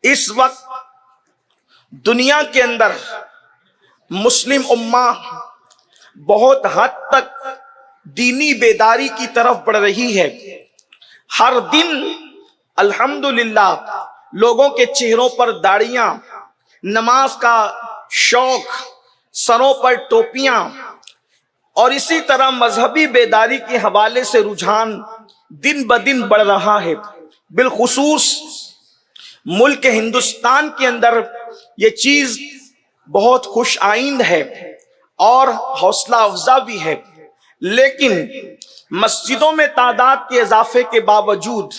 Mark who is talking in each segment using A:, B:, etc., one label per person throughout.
A: اس وقت دنیا کے اندر مسلم امہ بہت حد تک دینی بیداری کی طرف بڑھ رہی ہے۔ ہر دن الحمدللہ لوگوں کے چہروں پر داڑیاں، نماز کا شوق، سروں پر ٹوپیاں اور اسی طرح مذہبی بیداری کے حوالے سے رجحان دن بدن بڑھ رہا ہے۔ بالخصوص ملک ہندوستان کے اندر یہ چیز بہت خوش آئند ہے اور حوصلہ افزا بھی ہے، لیکن مسجدوں میں تعداد کے اضافے کے باوجود،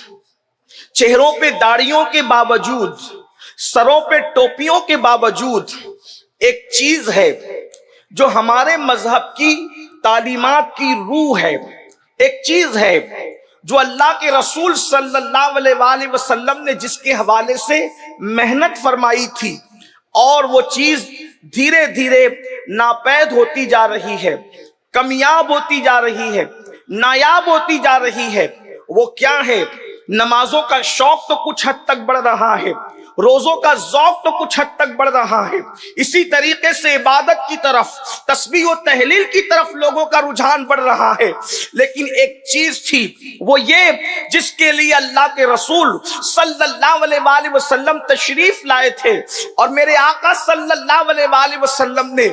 A: چہروں پہ داڑیوں کے باوجود، سروں پہ ٹوپیوں کے باوجود ایک چیز ہے جو ہمارے مذہب کی تعلیمات کی روح ہے، ایک چیز ہے جو اللہ کے رسول صلی اللہ علیہ وآلہ وسلم نے جس کے حوالے سے محنت فرمائی تھی، اور وہ چیز دھیرے دھیرے ناپید ہوتی جا رہی ہے، کمیاب ہوتی جا رہی ہے، نایاب ہوتی جا رہی ہے۔ وہ کیا ہے؟ نمازوں کا شوق تو کچھ حد تک بڑھ رہا ہے، روزوں کا ذوق تو کچھ حد تک بڑھ رہا ہے، اسی طریقے سے عبادت کی طرف، تسبیح و تحلیل کی طرف لوگوں کا رجحان بڑھ رہا ہے، لیکن ایک چیز تھی، وہ یہ جس کے لیے اللہ کے رسول صلی اللہ علیہ وآلہ وسلم تشریف لائے تھے، اور میرے آقا صلی اللہ علیہ وآلہ وسلم نے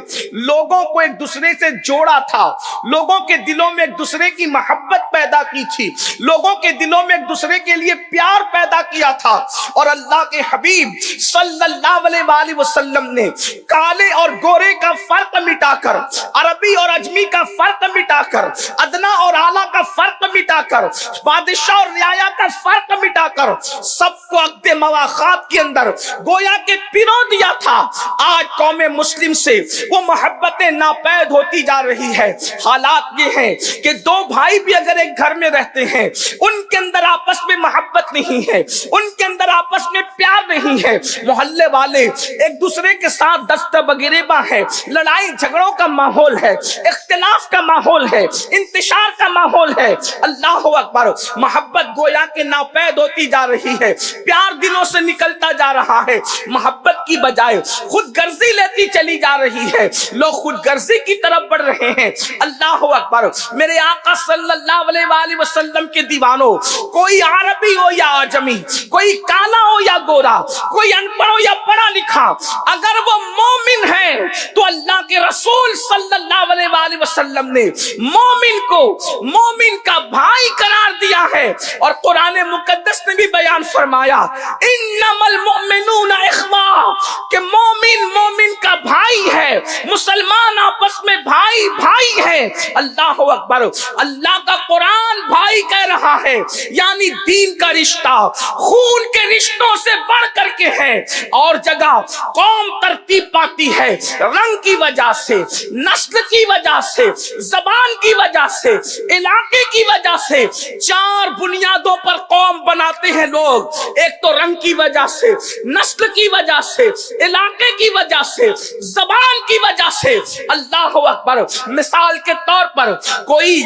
A: لوگوں کو ایک دوسرے سے جوڑا تھا، لوگوں کے دلوں میں ایک دوسرے کی محبت پیدا کی تھی، لوگوں کے دلوں میں ایک دوسرے کے لیے پیار پیدا کیا تھا، اور اللہ کے حبیب صلی اللہ علیہ وآلہ وسلم نے کالے اور گورے کا فرق مٹا کر، عربی اور عجمی کا فرق مٹا کر، ادنا اور اعلیٰ کا فرق مٹا کر، بادشاہ اور رعایا کا فرق مٹا کر سب کو عقد مواخات کے اندر گویا کہ پرو دیا تھا۔ آج قوم مسلم سے وہ محبتیں ناپید ہوتی جا رہی ہے۔ حالات یہ ہیں کہ دو بھائی بھی اگر ایک گھر میں رہتے ہیں، ان کے اندر آپس میں محبت نہیں ہے، ان کے اندر آپس میں پیار نہیں ہے، محلے والے ایک دوسرے کے ساتھ دست بگریباں ہے، لڑائی جھگڑوں کا ماحول ہے، اختلاف کا ماحول ہے، انتشار کا ماحول ہے۔ اللہ اکبر، محبت گویا کہ ناپید ہوتی جا رہی ہے، پیار دلوں سے نکلتا جا رہا ہے، محبت کی بجائے خود غرضی لیتی چلی جا رہی ہے، لوگ خود غرضی کی طرف بڑھ رہے ہیں۔ اللہ اکبر، میرے آقا صلی اللہ علیہ وآلہ وسلم کے دیوانوں، کوئی عربی ہو یا عجمی، کوئی کالا ہو یا گورا، کوئی ان پڑھ ہو یا پڑھا لکھا، اگر وہ مومن ہے تو اللہ کے رسول صلی اللہ علیہ وآلہ وسلم نے مومن کو مومن کا بھائی قرار دیا ہے، اور قرآن مقدس نے بھی بیان فرمایا انما المؤمنون اخوہ، کہ مومن مومن کا بھائی ہے، مسلمان آپس میں بھائی بھائی ہے۔ اللہ اکبر، اللہ کا قرآن بھائی کہہ رہا ہے، یعنی دین کا رشتہ خون کے رشتوں سے بڑھ کر کے ہے۔ اور جگہ قوم ترتیب پاتی ہے رنگ کی وجہ سے، نسل کی وجہ سے، زبان کی وجہ سے، علاقے کی وجہ سے، چار بنیادوں پر قوم بناتے ہیں لوگ، ایک تو رنگ کی وجہ سے، نسل کی وجہ سے، علاقے کی وجہ سے، زبان کی وجہ سے۔ اللہ اکبر، مثال کے طور پر کوئی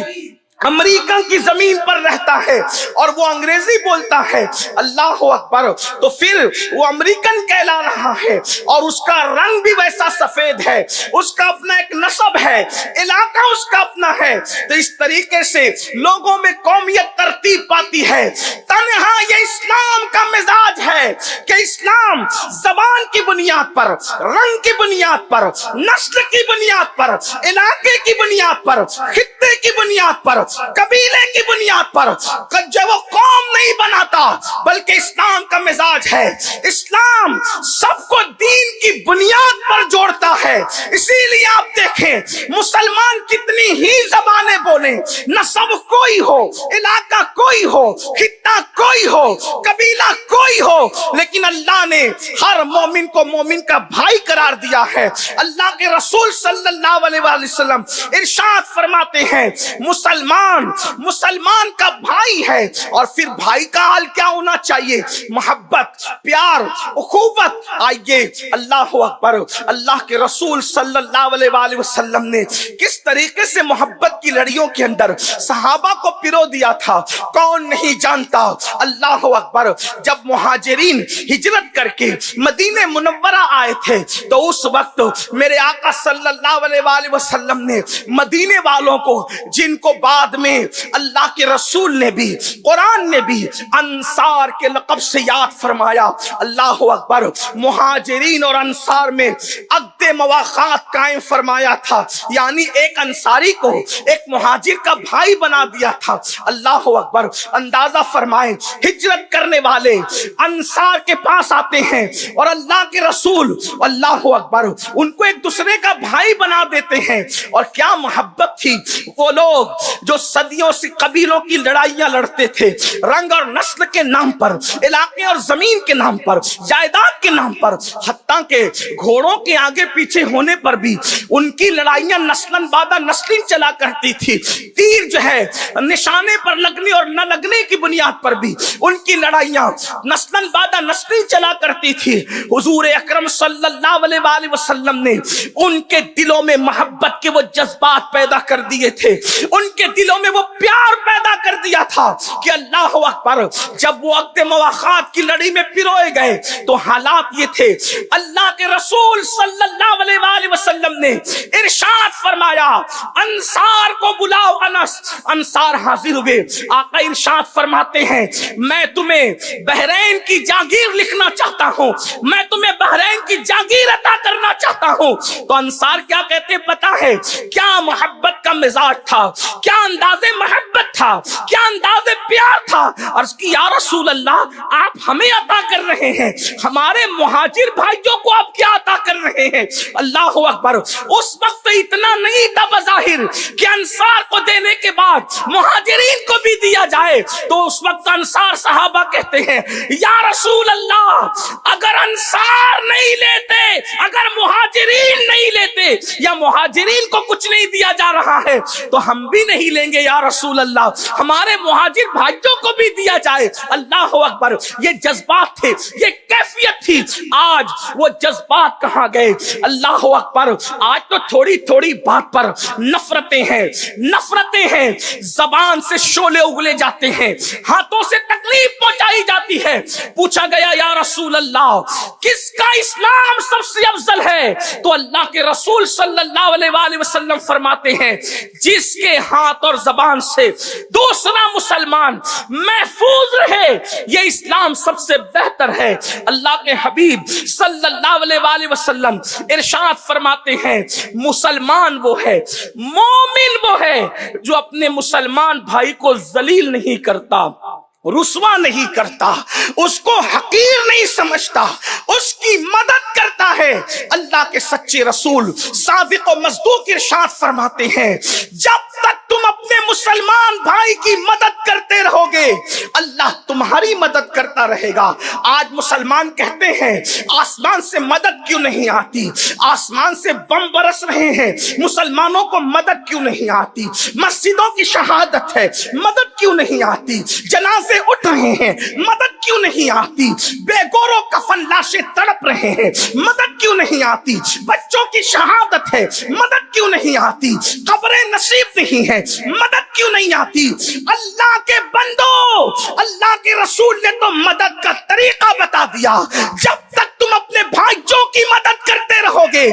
A: امریکہ کی زمین پر رہتا ہے اور وہ انگریزی بولتا ہے، اللہ اکبر، تو پھر وہ امریکن کہلا رہا ہے، اور اس کا رنگ بھی ویسا سفید ہے، اس کا اپنا ایک نسب ہے، علاقہ اس کا اپنا ہے۔ تو اس طریقے سے لوگوں میں قومیت ترتیب پاتی ہے۔ تنہا یہ اسلام کا مزاج ہے کہ اسلام زبان کی بنیاد پر، رنگ کی بنیاد پر، نسل کی بنیاد پر، علاقے کی بنیاد پر، خطے کی بنیاد پر، قبیلے کی بنیاد پر جو وہ قوم نہیں بناتا، بلکہ اسلام کا مزاج ہے، اسلام سب کو دین کی بنیاد پر جوڑتا ہے۔ اسی لیے آپ دیکھیں مسلمان کتنی ہی زبانیں بولیں، نسب کوئی ہو، علاقہ کوئی ہو، خطہ کوئی ہو، قبیلہ کوئی ہو، لیکن اللہ نے ہر مومن کو مومن کا بھائی قرار دیا ہے۔ اللہ کے رسول صلی اللہ علیہ وسلم ارشاد فرماتے ہیں مسلمان کا بھائی ہے، اور پھر بھائی کا حال کیا ہونا چاہیے؟ محبت، پیار، اخوت۔ آئیے اللہ اکبر اللہ کے رسول صلی اللہ علیہ وسلم نے کس طریقے سے محبت کی لڑیوں کے اندر صحابہ کو پرو دیا تھا، کون نہیں جانتا۔ اللہ اکبر جب مہاجرین ہجرت کر کے مدینہ منورہ آئے تھے تو اس وقت میرے آقا صلی اللہ علیہ وسلم نے مدینے والوں کو، جن کو بعد میں اللہ کے رسول نے بھی قرآن نے بھی انصار کے لقب سے یاد فرمایا، اللہ اکبر مہاجرین اور انصار میں عقد مواخات قائم فرمایا تھا، یعنی ایک انصاری کو ایک مہاجر کا بھائی بنا دیا تھا۔ اللہ اکبر اندازہ فرمائیں، ہجرت کرنے والے انصار کے پاس آتے ہیں اور اللہ کے رسول اللہ اکبر ان کو ایک دوسرے کا بھائی بنا دیتے ہیں، اور کیا محبت تھی۔ وہ لوگ جو صدیوں سے قبیلوں کی لڑائیاں لڑتے تھے، رنگ اور نسل کے نام پر، علاقے اور زمین کے نام پر، جائیداد کے نام پر، حتیٰ کہ گھوڑوں کے آگے پیچھے ہونے پر بھی ان کی لڑائیاں نسلن بعد نسلیں چلا کرتی تھی، تیر جو ہے نشانے پر لگنے اور نہ لگنے کی بنیاد پر بھی ان کی لڑائیاں نسلن بعد نسلیں چلا کرتی تھی۔ حضور اکرم صلی اللہ علیہ وسلم نے ان کے دلوں میں محبت کے وہ جذبات پیدا کر دیے تھے، ان کے دلوں میں وہ پیار پیدا کر دیا تھا کہ اللہ اکبر جب وہ عقد مواخات کی لڑی میں پروئے گئے تو حالات یہ تھے، اللہ کے رسول صلی اللہ علیہ وسلم نے ارشاد فرمایا انصار کو بلاؤ۔ انصار حاضر ہوئے، آقا ارشاد فرماتے ہیں میں تمہیں بحرین کی جاگیر لکھنا چاہتا ہوں، میں تمہیں بحرین کی جاگیر عطا کرنا چاہتا ہوں۔ تو انصار کیا کہتے پتا ہے؟ کیا محبت کا مزاج تھا، کیا انداز محبت تھا، کیا انداز پیار تھا۔ عرض کی یا رسول اللہ آپ ہمیں عطا کر رہے ہیں، ہمارے مہاجر بھائیوں کو آپ کیا عطا کر رہے ہیں؟ اللہ اکبر اس وقت اتنا نہیں تھا بظاہر کہ انصار کو دینے کے بعد مہاجرین کو بھی دیا جائے، تو اس وقت انصار صحابہ کہتے ہیں یا رسول اللہ اگر انصار نہیں لیتے، اگر مہاجرین نہیں لیتے یا مہاجرین کو کچھ نہیں دیا جا رہا ہے تو ہم بھی نہیں لیں گے یا رسول اللہ، ہمارے مہاجر بھائیوں کو بھی دیا جائے۔ اللہ اکبر یہ جذبات تھے، یہ کیفیت تھی۔ آج وہ جذبات کہاں گئے؟ اللہ اکبر آج تو تھوڑی تھوڑی بات پر نفرتیں ہیں، نفرتیں ہیں، زبان سے شعلے اگلے جاتے ہیں، ہاتھوں سے تکلیف پہنچائی جاتی ہے۔ پوچھا گیا یا رسول اللہ کس کا اسلام سب سے افضل ہے؟ تو اللہ کے رسول صلی اللہ علیہ وسلم فرماتے ہیں جس کے ہاتھ اور زبان سے دوسرا مسلمان محفوظ رہے یہ اسلام سب سے بہتر ہے۔ اللہ کے حبیب صلی اللہ علیہ وسلم ارشاد فرماتے ہیں مسلمان وہ ہے، مومن وہ ہے جو اپنے مسلمان بھائی کو ذلیل نہیں کرتا، رسوا نہیں کرتا، اس کو حقیر نہیں سمجھتا، اس کی مدد کرتا ہے۔ اللہ کے سچے رسول صادق و مصدوق ارشاد فرماتے ہیں جب تک تم اپنے مسلمان بھائی کی مدد کرتے رہو گے اللہ تمہاری مدد کرتا رہے گا۔ آج مسلمان کہتے ہیں آسمان سے مدد کیوں نہیں آتی، آسمان سے بم برس رہے ہیں مسلمانوں کو مدد کیوں نہیں آتی، مسجدوں کی شہادت ہے مدد کیوں نہیں آتی، جنازے اٹھ رہے ہیں مدد کیوں نہیں آتی، بے گورو کفن لاشیں تڑپ رہے ہیں مدد کیوں نہیں آتی، بچوں کی شہادت ہے مدد کیوں نہیں آتی، قبریں نصیب نہیں ہے مدد کیوں نہیں آتی۔ اللہ کے بندو اللہ کے رسول نے تو مدد کا طریقہ بتا دیا، جب تک تم اپنے بھائیوں کی مدد کرتے رہو گے